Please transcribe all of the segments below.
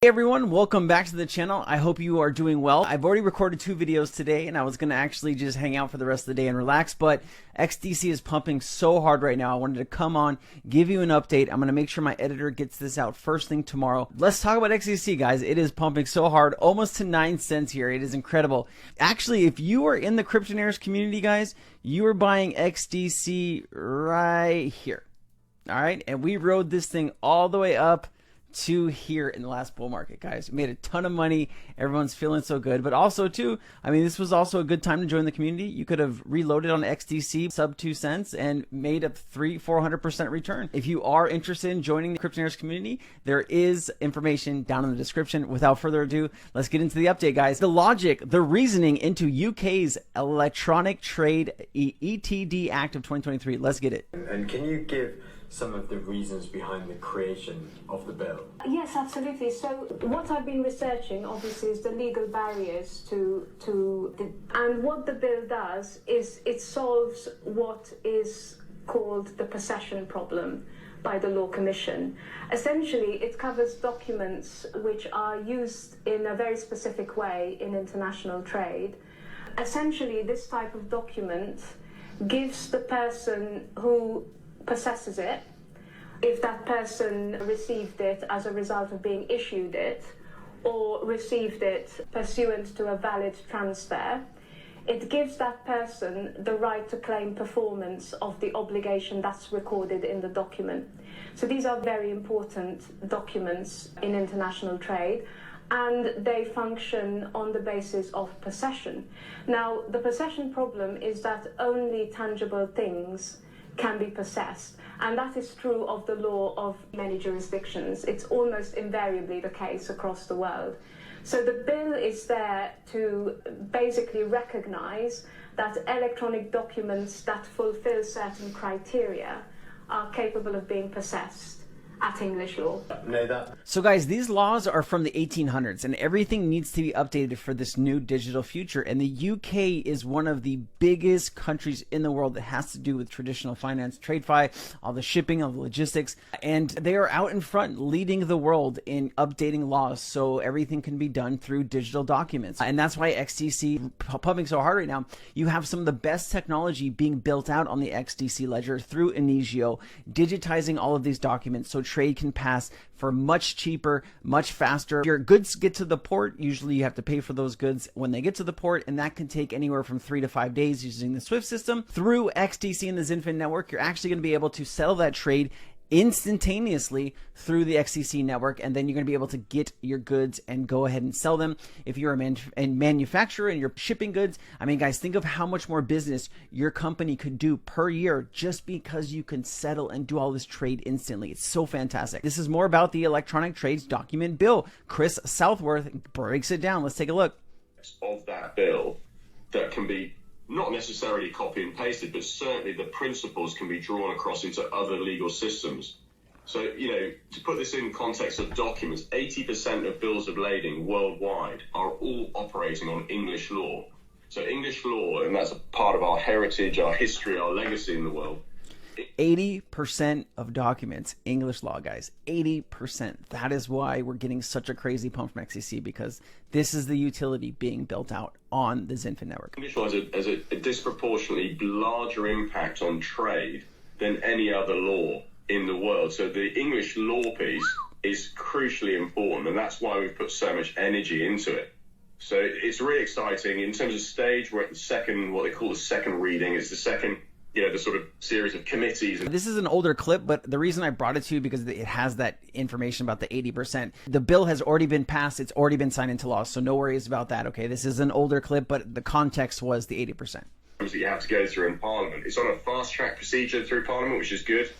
Hey everyone, welcome back to the channel. I hope you are doing well. I've already recorded 2 videos today and I was going to actually just hang out for the rest of the day and relax, but XDC is pumping so hard right now. I wanted to come on, give you an update. I'm going to make sure my editor gets this out first thing tomorrow. Let's talk about XDC, guys. It is pumping so hard, almost to 9 cents here. It is incredible. Actually, if you are in the Cryptonaires community, guys, you are buying XDC right here. All right, and we rode this thing all the way up to here in the last bull market, guys. We made a ton of money. Everyone's feeling so good, but also too, I mean, this was also a good time to join the community. You could have reloaded on XDC sub 2 cents and made a 400% return. If you are interested in joining the Cryptonaires community, there is information down in the description. Without further ado, let's get into the update, guys. The logic, the reasoning into UK's Electronic Trade ETD Act of 2023. Let's get it. And can you give some of the reasons behind the creation of the bill? Yes, absolutely. So what I've been researching, obviously, is the legal barriers and what the bill does is it solves what is called the possession problem by the Law Commission. Essentially, it covers documents which are used in a very specific way in international trade. Essentially, this type of document gives the person who possesses it, if that person received it as a result of being issued it or received it pursuant to a valid transfer, it gives that person the right to claim performance of the obligation that's recorded in the document. So these are very important documents in international trade, and they function on the basis of possession. Now, the possession problem is that only tangible things can be possessed, and that is true of the law of many jurisdictions. It's almost invariably the case across the world. So the bill is there to basically recognize that electronic documents that fulfill certain criteria are capable of being possessed at English law. So guys, these laws are from the 1800s and everything needs to be updated for this new digital future. And the UK is one of the biggest countries in the world that has to do with traditional finance, TradeFi, all the shipping, all the logistics, and they are out in front leading the world in updating laws so everything can be done through digital documents. And that's why XDC pumping so hard right now. You have some of the best technology being built out on the XDC ledger through Inejio, digitizing all of these documents so trade can pass for much cheaper, much faster. If your goods get to the port, usually you have to pay for those goods when they get to the port, and that can take anywhere from 3 to 5 days using the SWIFT system. Through XDC and the XinFin network, you're actually going to be able to settle that trade instantaneously through the XDC network, and then you're going to be able to get your goods and go ahead and sell them. If you're a manufacturer and you're shipping goods, I mean, guys, think of how much more business your company could do per year just because you can settle and do all this trade instantly. It's so fantastic. This is more about the Electronic Trades Document Bill. Chris Southworth breaks it down. Let's take a look. Of that bill that can be not necessarily copy and pasted, but certainly the principles can be drawn across into other legal systems. So, you know, to put this in context of documents, 80% of bills of lading worldwide are all operating on English law. So English law, and that's a part of our heritage, our history, our legacy in the world. 80% of documents, English law, guys, 80%. That is why we're getting such a crazy pump from XDC, because this is the utility being built out on the XinFin network. English law has a disproportionately larger impact on trade than any other law in the world. So the English law piece is crucially important, and that's why we've put so much energy into it. So it's really exciting. In terms of stage, we're at the second, what they call the second reading. It's the second, you know, the sort of series of committees. This is an older clip, but the reason I brought it to you because it has that information about the 80%. The bill has already been passed. It's already been signed into law, so no worries about that, okay? This is an older clip, but the context was the 80%. That you have to go through in Parliament. It's on a fast-track procedure through Parliament, which is good.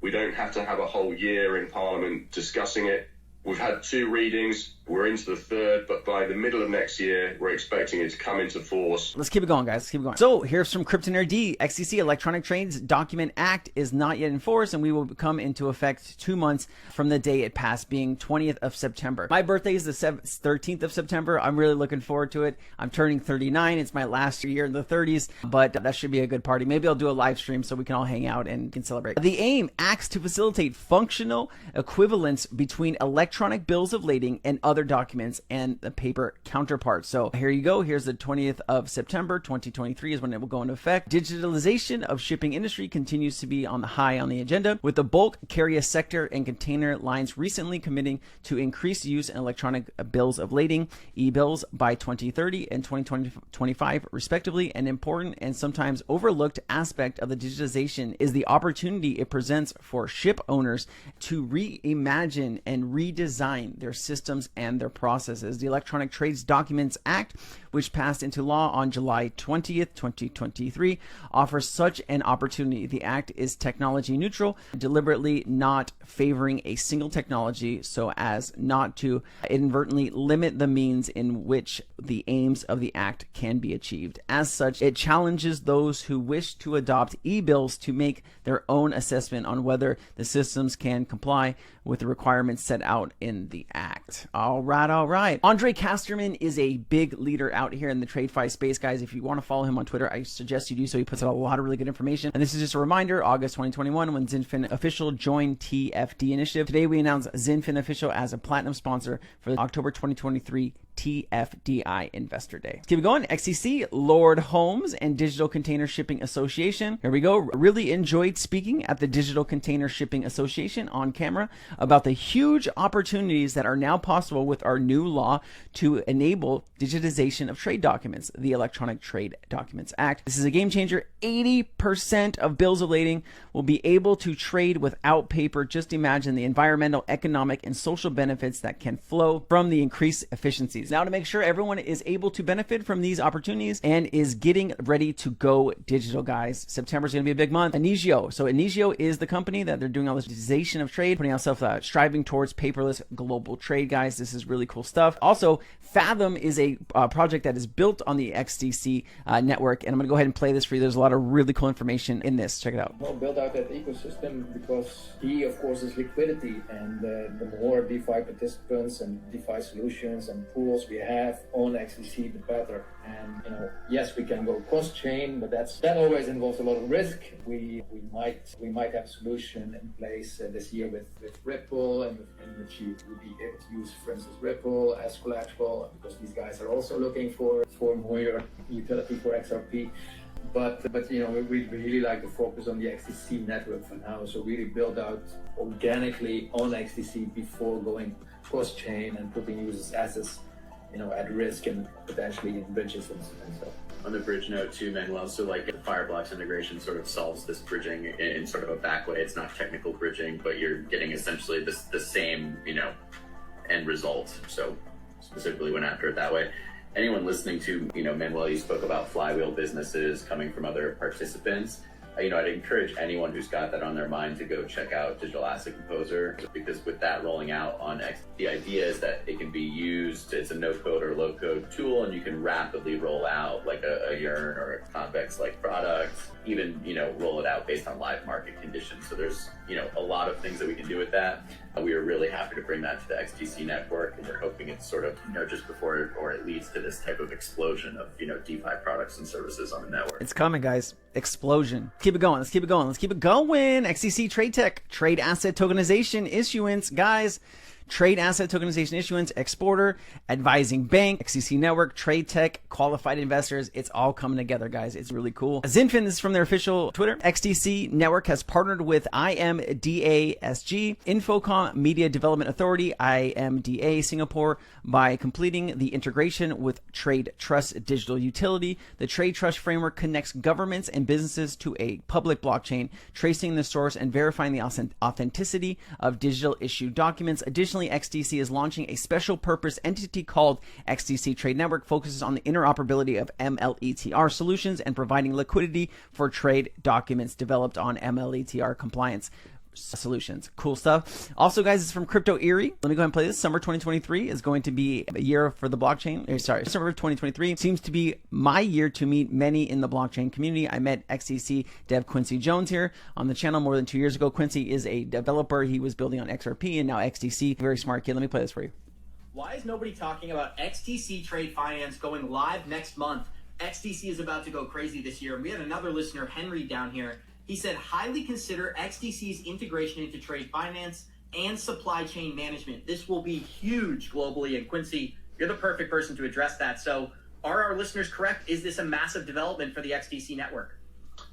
We don't have to have a whole year in Parliament discussing it. We've had 2 readings. We're into the 3rd, but by the middle of next year, we're expecting it to come into force. Let's keep it going, guys. Let's keep it going. So here's from Cryptonaire D. XDC Electronic Trades Document Act is not yet in force, and we will come into effect 2 months from the day it passed, being 20th of September. My birthday is the 13th of September. I'm really looking forward to it. I'm turning 39. It's my last year in the 30s, but that should be a good party. Maybe I'll do a live stream so we can all hang out and can celebrate. The aim acts to facilitate functional equivalence between electronic bills of lading and other other documents and the paper counterparts. So here you go. Here's the 20th of September 2023 is when it will go into effect. Digitalization of shipping industry continues to be on the high on the agenda, with the bulk carrier sector and container lines recently committing to increased use in electronic bills of lading, e-bills, by 2030 and 2025 respectively. An important and sometimes overlooked aspect of the digitization is the opportunity it presents for ship owners to reimagine and redesign their systems and their processes. The Electronic Trades Documents Act, which passed into law on July 20th, 2023, offers such an opportunity. The act is technology neutral, deliberately not favoring a single technology so as not to inadvertently limit the means in which the aims of the act can be achieved. As such, it challenges those who wish to adopt e-bills to make their own assessment on whether the systems can comply with the requirements set out in the act. All right. Andre Casterman is a big leader out here in the TradeFi space, guys. If you want to follow him on Twitter, I suggest you do so. He puts out a lot of really good information. And this is just a reminder, August 2021, when XinFin Official joined TFD Initiative. Today, we announced XinFin Official as a platinum sponsor for the October 2023 TFDI Investor Day. Let's keep it going. XDC, Lord Holmes, and Digital Container Shipping Association. Here we go. Really enjoyed speaking at the Digital Container Shipping Association on camera about the huge opportunities that are now possible with our new law to enable digitization of trade documents, the Electronic Trade Documents Act. This is a game changer. 80% of bills of lading will be able to trade without paper. Just imagine the environmental, economic, and social benefits that can flow from the increased efficiencies. Now, to make sure everyone is able to benefit from these opportunities and is getting ready to go digital, guys, September is going to be a big month. Inejio. So Inejio is the company that they're doing all this digitization of trade, putting ourselves striving towards paperless global trade, guys. This is really cool stuff. Also, Fathom is a project that is built on the XDC network, and I'm going to go ahead and play this for you. There's a lot of really cool information in this. Check it out. Well, build out that ecosystem because key, of course, is liquidity, and the more DeFi participants and DeFi solutions and pools we have on XDC, the better. And yes, we can go cross chain, but that always involves a lot of risk. We might have a solution in place this year with Ripple, and in which you would be able to use, for instance, Ripple as collateral, because these guys are also looking for more utility for XRP. But we really like to focus on the XDC network for now. So really build out organically on XDC before going cross chain and putting users' assets at risk and potentially in bridges and stuff. On the bridge note too, Manuel, so like Fireblocks integration sort of solves this bridging in sort of a back way. It's not technical bridging, but you're getting essentially the same, end result. So specifically went after it that way. Anyone listening to, Manuel, you spoke about flywheel businesses coming from other participants. I'd encourage anyone who's got that on their mind to go check out Digital Asset Composer, because with that rolling out on X, the idea is that it can be used, it's a no-code or low-code tool, and you can rapidly roll out like a Yearn or a Convex-like product, even, roll it out based on live market conditions. So there's, a lot of things that we can do with that. We are really happy to bring that to the XDC network, and we're hoping it's sort of, just before or it leads to this type of explosion of, DeFi products and services on the network. It's coming, guys. Explosion. Keep it going. Let's keep it going. XDC Trade Tech, trade asset tokenization issuance, guys. Trade asset tokenization issuance, exporter, advising bank, XDC network, trade tech, qualified investors. It's all coming together, guys. It's really cool. XinFin, this is from their official Twitter. XDC network has partnered with IDDA Infocom Media Development Authority, IDDA Singapore, by completing the integration with Trade Trust Digital Utility. The Trade Trust framework connects governments and businesses to a public blockchain, tracing the source and verifying the authenticity of digital issued documents. Additionally, XDC is launching a special purpose entity called XDC Trade Network, focuses on the interoperability of MLETR solutions and providing liquidity for trade documents developed on MLETR compliance solutions. Cool stuff. Also, guys, it's from Crypto Eerie. Let me go ahead and play this. Summer 2023 is going to be a year for the blockchain. Summer 2023 seems to be my year to meet many in the blockchain community. I met XDC dev Quincy Jones here on the channel more than 2 years ago. Quincy is a developer. He was building on XRP and now XDC. Very smart kid. Let me play this for you. Why is nobody talking about XDC Trade Finance going live next month? XDC is about to go crazy this year. We had another listener, Henry, down here. He said, highly consider XDC's integration into trade finance. and supply chain management. This will be huge globally. And Quincy, you're the perfect person to address that. So are our listeners correct? Is this a massive development for the XDC network?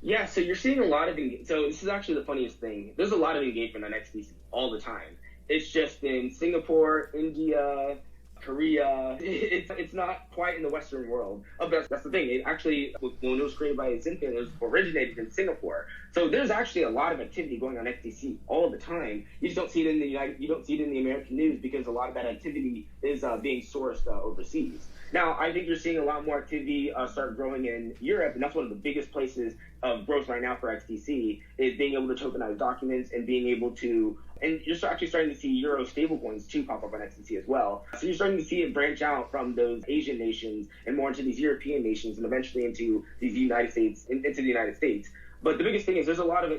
Yeah, so you're seeing a lot of, so this is actually the funniest thing. There's a lot of engagement on XDC all the time. It's just in Singapore, India, Korea. It's not quite in the Western world. That's the thing. It actually, when it was created by Zinfin, it was originated in Singapore. So there's actually a lot of activity going on XDC all the time. You just don't see it in you don't see it in the American news because a lot of that activity is being sourced overseas. Now, I think you're seeing a lot more activity start growing in Europe, and that's one of the biggest places of growth right now for XDC is being able to tokenize documents and being able to, and you're actually starting to see Euro stablecoins too pop up on XDC as well. So you're starting to see it branch out from those Asian nations and more into these European nations and eventually into these United States, into the United States. But the biggest thing is there's a lot of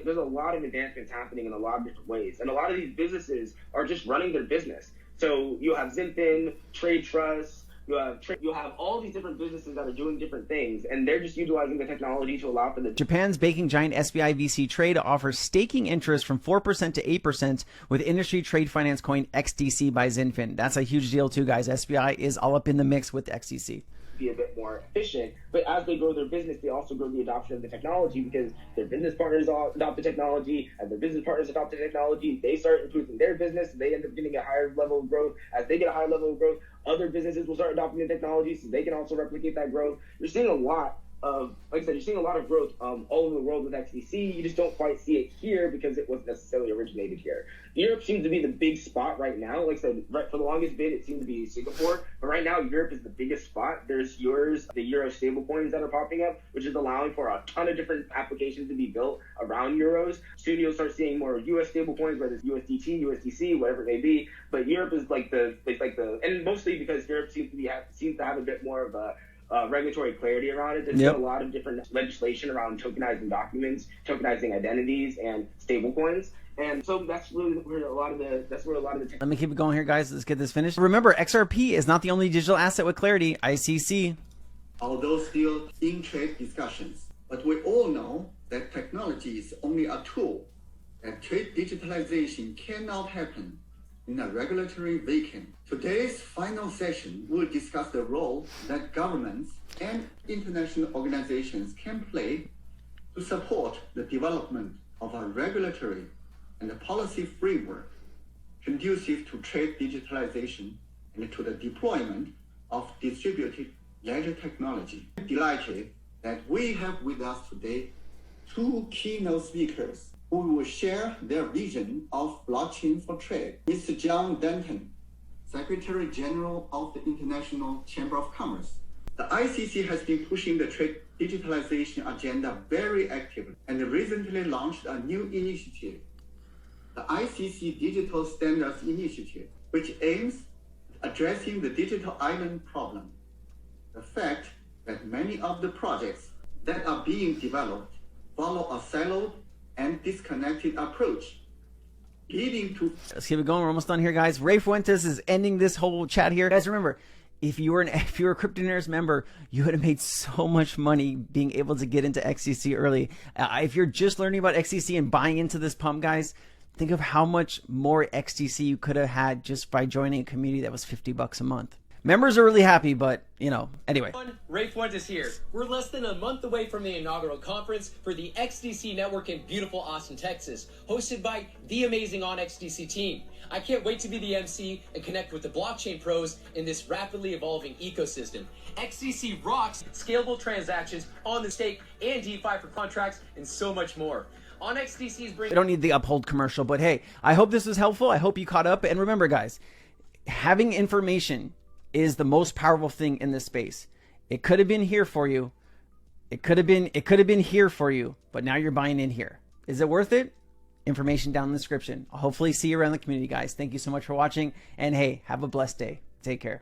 advancements happening in a lot of different ways, and a lot of these businesses are just running their business. So you'll have Zinfin, Trade Trust. You'll have all these different businesses that are doing different things, and they're just utilizing the technology to allow for the... Japan's banking giant SBI VC Trade offers staking interest from 4% to 8% with industry trade finance coin XDC by Zinfin. That's a huge deal too, guys. SBI is all up in the mix with XDC. Be a bit more efficient, but as they grow their business, they also grow the adoption of the technology because their business partners all adopt the technology. As their business partners adopt the technology, they start improving their business. They end up getting a higher level of growth. As they get a higher level of growth, other businesses will start adopting the technology so they can also replicate that growth. You're seeing a lot of, like I said, you're seeing a lot of growth all over the world with XDC. You just don't quite see it here because it wasn't necessarily originated here. Europe seems to be the big spot right now. Like I said, right, for the longest bit, it seemed to be Singapore. But right now, Europe is the biggest spot. There's the Euro stablecoins that are popping up, which is allowing for a ton of different applications to be built around Euros. Studios start seeing more US stablecoins, whether it's USDT, USDC, whatever it may be. But Europe is like the, and mostly because Europe seems to have a bit more of a regulatory clarity around it. There's been a lot of different legislation around tokenizing documents, tokenizing identities, and stablecoins. And so that's really where a lot of the Let me keep it going here, guys. Let's get this finished. Remember, XRP is not the only digital asset with clarity. ICC. Although still in trade discussions, but we all know that technology is only a tool, and trade digitalization cannot happen in a regulatory vacuum. Today's final session will discuss the role that governments and international organizations can play to support the development of a regulatory and a policy framework conducive to trade digitalization and to the deployment of distributed ledger technology. I'm delighted that we have with us today two keynote speakers who will share their vision of blockchain for trade. Mr. John Denton, Secretary General of the International Chamber of Commerce. The ICC has been pushing the trade digitalization agenda very actively and recently launched a new initiative, the ICC Digital Standards Initiative, which aims at addressing the digital island problem. The fact that many of the projects that are being developed follow a siloed and disconnected approach, leading to... Let's keep it going. We're almost done here, guys. Ray Fuentes is ending this whole chat here. Guys, remember, if you were a CryptoNerds member, you would have made so much money being able to get into XDC early. If you're just learning about XDC and buying into this pump, guys, think of how much more XDC you could have had just by joining a community that was $50 a month. Members are really happy, but, you know, anyway. Ray Fuentes here. We're less than a month away from the inaugural conference for the XDC Network in beautiful Austin, Texas, hosted by the amazing OnXDC team. I can't wait to be the MC and connect with the blockchain pros in this rapidly evolving ecosystem. XDC rocks scalable transactions on the stake and DeFi for contracts and so much more. OnXDC's bringing... I don't need the Uphold commercial, but hey, I hope this was helpful. I hope you caught up. And remember, guys, having information is the most powerful thing in this space. It could have been here for you. It could have been here for you, but now you're buying in here. Is it worth it? Information down in the description. I'll hopefully see you around the community, guys. Thank you so much for watching. And hey, have a blessed day. Take care.